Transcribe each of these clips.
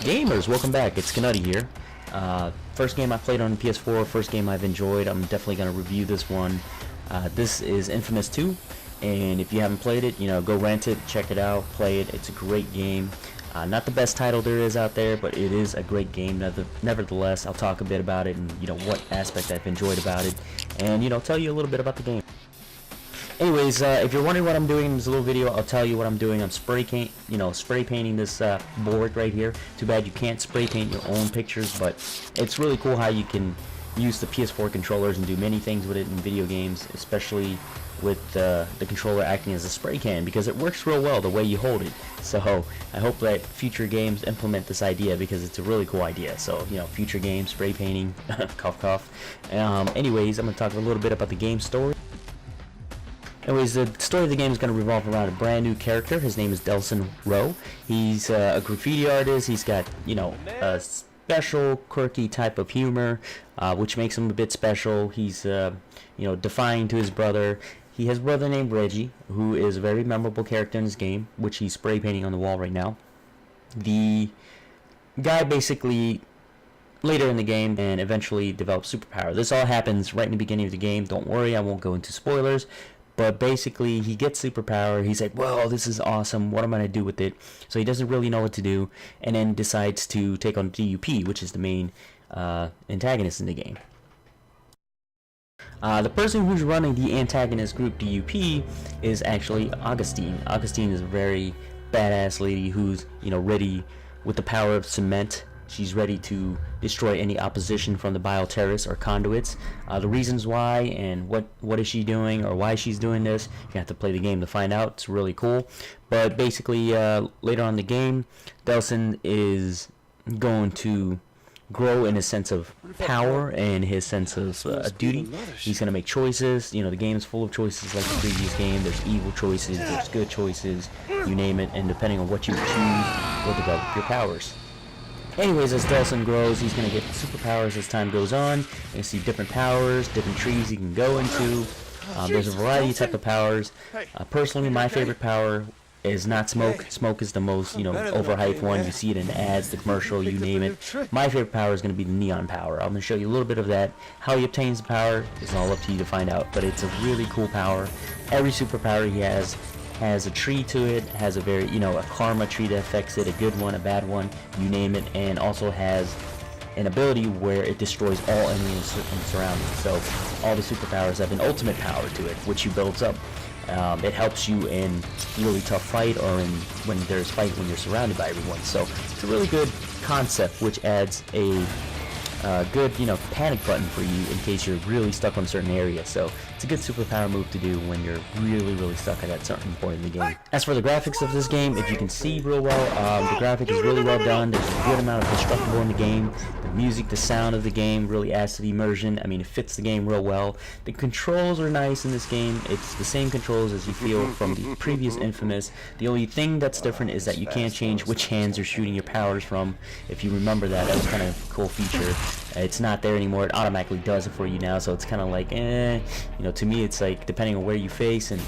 Gamers, welcome back. It's Kenuty here. First game I played on PS4, first game I've enjoyed. I'm definitely going to review this one. This is Infamous 2, and if you haven't played it, go rent it, check it out, play it. It's a great game. Not the best title there is out there, but it is a great game. Nevertheless, I'll talk a bit about it and what aspect I've enjoyed about it, and tell you a little bit about the game. Anyways, if you're wondering what I'm doing in this little video, I'll tell you what I'm doing. I'm spray painting this board right here. Too bad you can't spray paint your own pictures, but it's really cool how you can use the PS4 controllers and do many things with it in video games, especially with the controller acting as a spray can, because it works real well the way you hold it. So I hope that future games implement this idea, because it's a really cool idea. So future games, spray painting, cough cough. Anyways, I'm going to talk a little bit about the game story. Anyways, the story of the game is going to revolve around a brand new character. His name is Delson Rowe. He's a graffiti artist. He's got, a special, quirky type of humor, which makes him a bit special. He's, defying to his brother. He has a brother named Reggie, who is a very memorable character in this game, which he's spray painting on the wall right now. The guy basically, later in the game, and eventually develops superpower. This all happens right in the beginning of the game. Don't worry, I won't go into spoilers. But basically, he gets superpower. He's like, "Whoa, this is awesome. What am I gonna do with it?" So he doesn't really know what to do, and then decides to take on DUP, which is the main antagonist in the game. The person who's running the antagonist group DUP is actually Augustine. Augustine is a very badass lady who's ready with the power of cement. She's ready to destroy any opposition from the bioterrorists or conduits. The reasons why and what is she doing or why she's doing this, you have to play the game to find out. It's really cool. But basically, later on in the game, Delson is going to grow in his sense of power and his sense of duty. He's going to make choices. The game is full of choices like the previous game. There's evil choices, there's good choices, you name it. And depending on what you choose, will develop your powers. Anyways, as Delson grows, he's going to get superpowers as time goes on. You're going to see different powers, different trees he can go into. There's a variety of type of powers. Personally, my favorite power is not smoke. Smoke is the most, overhyped one. You see it in the ads, the commercial, you name it. My favorite power is going to be the neon power. I'm going to show you a little bit of that. How he obtains the power is all up to you to find out, but it's a really cool power. Every superpower he has a tree to it, has a very, a karma tree that affects it, a good one, a bad one, you name it, and also has an ability where it destroys all enemies and surroundings. So all the superpowers have an ultimate power to it, which you builds up. It helps you in really tough fight or when there's fight when you're surrounded by everyone. So it's a really good concept, which adds a good, panic button for you in case you're really stuck on certain areas. So it's a good superpower move to do when you're really stuck at that certain point in the game. As for the graphics of this game, if you can see real well, the graphic is really well done. There's a good amount of destructible in the game. The music, the sound of the game really adds to the immersion. I mean, it fits the game real well. The controls are nice in this game. It's the same controls as you feel from the previous Infamous. The only thing that's different is that you can't change which hands you're shooting your powers from. If you remember that was kind of a cool feature. It's not there anymore. It automatically does it for you now, so it's kind of like, to me it's like depending on where you face and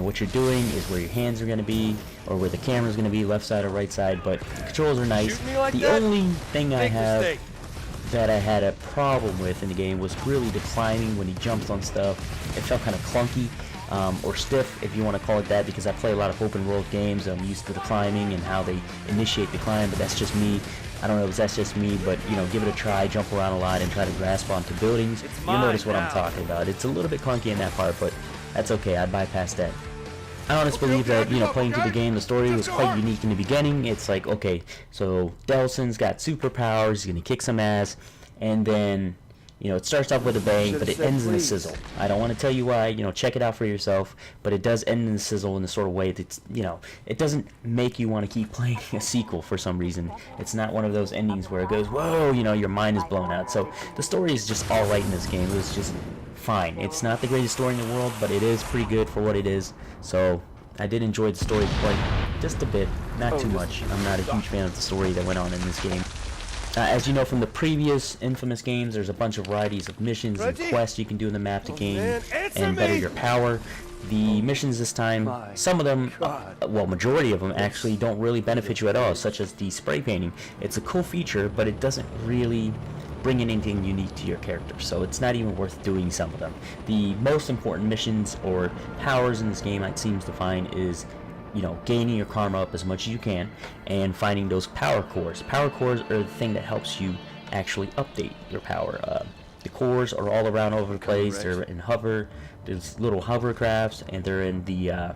what you're doing is where your hands are going to be, or where the camera's going to be, left side or right side. But the controls are nice. The only thing I have that I had a problem with in the game was really the climbing. When he jumps on stuff, it felt kind of clunky. Or stiff, if you want to call it that, because I play a lot of open world games. I'm used to the climbing and how they initiate the climb, but that's just me. I don't know if that's just me, but give it a try, jump around a lot, and try to grasp onto buildings. You'll notice what I'm talking about. It's a little bit clunky in that part, but that's okay. I'd bypass that. I honestly believe that, playing through the game, the story was quite unique in the beginning. It's like, okay, so Delson's got superpowers, he's gonna kick some ass, and then it starts off with a bang, but it ends in a sizzle. I don't want to tell you why, check it out for yourself, but it does end in a sizzle in the sort of way that's, it doesn't make you want to keep playing a sequel for some reason. It's not one of those endings where it goes, whoa, your mind is blown out. So the story is just alright in this game. It was just fine. It's not the greatest story in the world, but it is pretty good for what it is. So I did enjoy the story just a bit, not too much. I'm not a huge fan of the story that went on in this game. As you know from the previous Infamous games, there's a bunch of varieties of missions and quests you can do in the map to gain and better your power. The missions this time, some of them, well, majority of them actually don't really benefit you at all, such as the spray painting. It's a cool feature, but it doesn't really bring anything unique to your character, so it's not even worth doing some of them. The most important missions or powers in this game, it seems to find, is, you know, gaining your karma up as much as you can and finding those power cores. Power cores are the thing that helps you actually update your power. The cores are all around over the place. They're in hover. There's little hovercrafts, and they're in the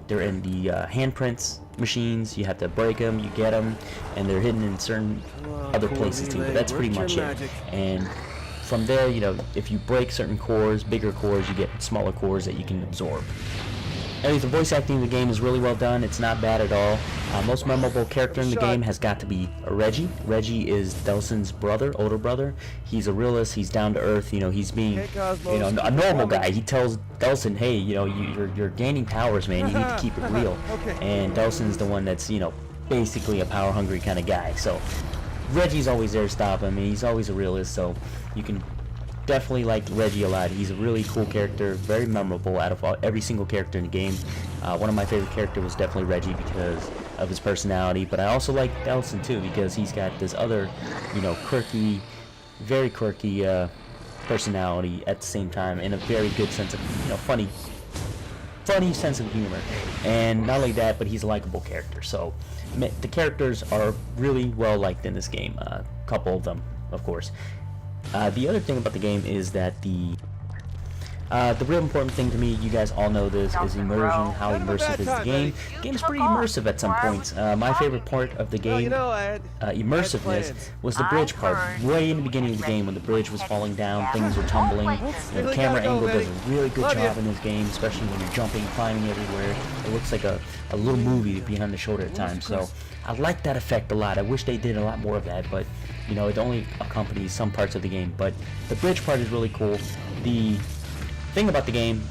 handprints machines. You have to break them, you get them, and they're hidden in certain other places too. But that's pretty much it. And from there, you know, if you break certain cores, bigger cores, you get smaller cores that you can absorb. Anyways, the voice acting in the game is really well done. It's not bad at all. Most memorable character in the game has got to be Reggie. Reggie is Delson's brother, older brother. He's a realist. He's down to earth. You know, he's being, you know, a normal guy. He tells Delson, hey, you know, you're gaining powers, man. You need to keep it real. And Delson's the one that's, you know, basically a power-hungry kind of guy. So Reggie's always there to stop him, and he's always a realist. So you can definitely like Reggie a lot. He's a really cool character, very memorable out of every single character in the game. One of my favorite characters was definitely Reggie because of his personality, but I also like Delson too because he's got this other, you know, quirky, very quirky personality at the same time, and a very good sense of, you know, funny sense of humor. And not only that, but he's a likable character. So the characters are really well liked in this game. A couple of them, of course. The other thing about the game is that the real important thing to me, you guys all know this, is immersion, how immersive is the game. The game is pretty immersive at some points. My favorite part of the game, immersiveness, was the bridge part. Way in the beginning of the game when the bridge was falling down, things were tumbling. You know, the camera angle does a really good job in this game, especially when you're jumping, climbing everywhere. It looks like a little movie behind the shoulder at times. So I like that effect a lot. I wish they did a lot more of that, but you know, it only accompanies some parts of the game. But the bridge part is really cool. The thing about the game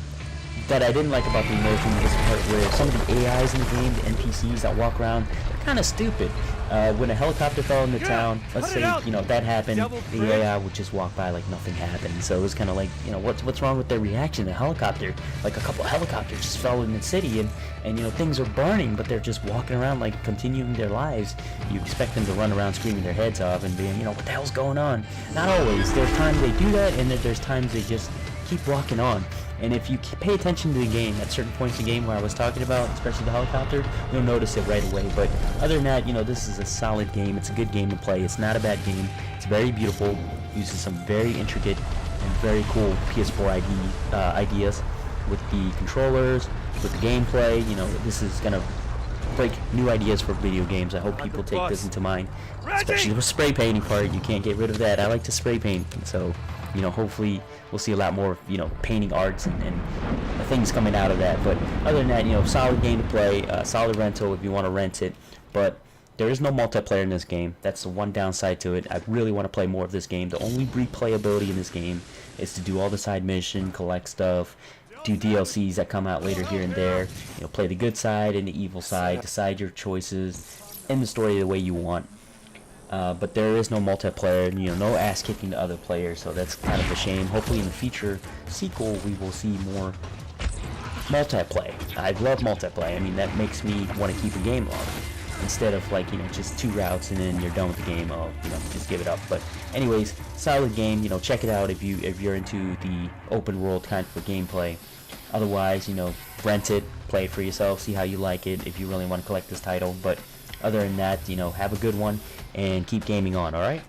that I didn't like about the immersion is the part where some of the AIs in the game, the NPCs that walk around, they're kind of stupid. When a helicopter fell into town, let's say, you know, that happened, the AI would just walk by like nothing happened. So it was kind of like, you know, what's wrong with their reaction? The helicopter, like a couple of helicopters just fell in the city, and you know, things are burning, but they're just walking around like continuing their lives. You expect them to run around screaming their heads off and being, you know, what the hell's going on? Not always. There's times they do that, and then there's times they just keep walking on. And if you pay attention to the game at certain points in the game where I was talking about, especially the helicopter, you'll notice it right away. But other than that, you know, this is a solid game. It's a good game to play. It's not a bad game. It's very beautiful. It uses some very intricate and very cool PS4 ideas with the controllers, with the gameplay. You know, this is gonna break new ideas for video games. I hope people take this into mind, especially the spray painting part. You can't get rid of that. I like to spray paint, so you know, hopefully we'll see a lot more, you know, painting arts and things coming out of that. But other than that, you know, solid game to play, solid rental if you want to rent it. But there is no multiplayer in this game. That's the one downside to it. I really want to play more of this game. The only replayability in this game is to do all the side mission, collect stuff, do DLCs that come out later here and there. You know, play the good side and the evil side, decide your choices, end the story the way you want. But there is no multiplayer, you know, no ass kicking to other players, so that's kind of a shame. Hopefully in the future sequel we will see more multiplayer. I love multiplayer. I mean, that makes me want to keep a game long instead of, like, you know, just 2 routes and then you're done with the game. Oh, you know, just give it up. But anyways, solid game. You know, check it out if you're into the open world kind of gameplay. Otherwise, you know, rent it, play it for yourself, see how you like it if you really want to collect this title. But other than that, you know, have a good one and keep gaming on, alright?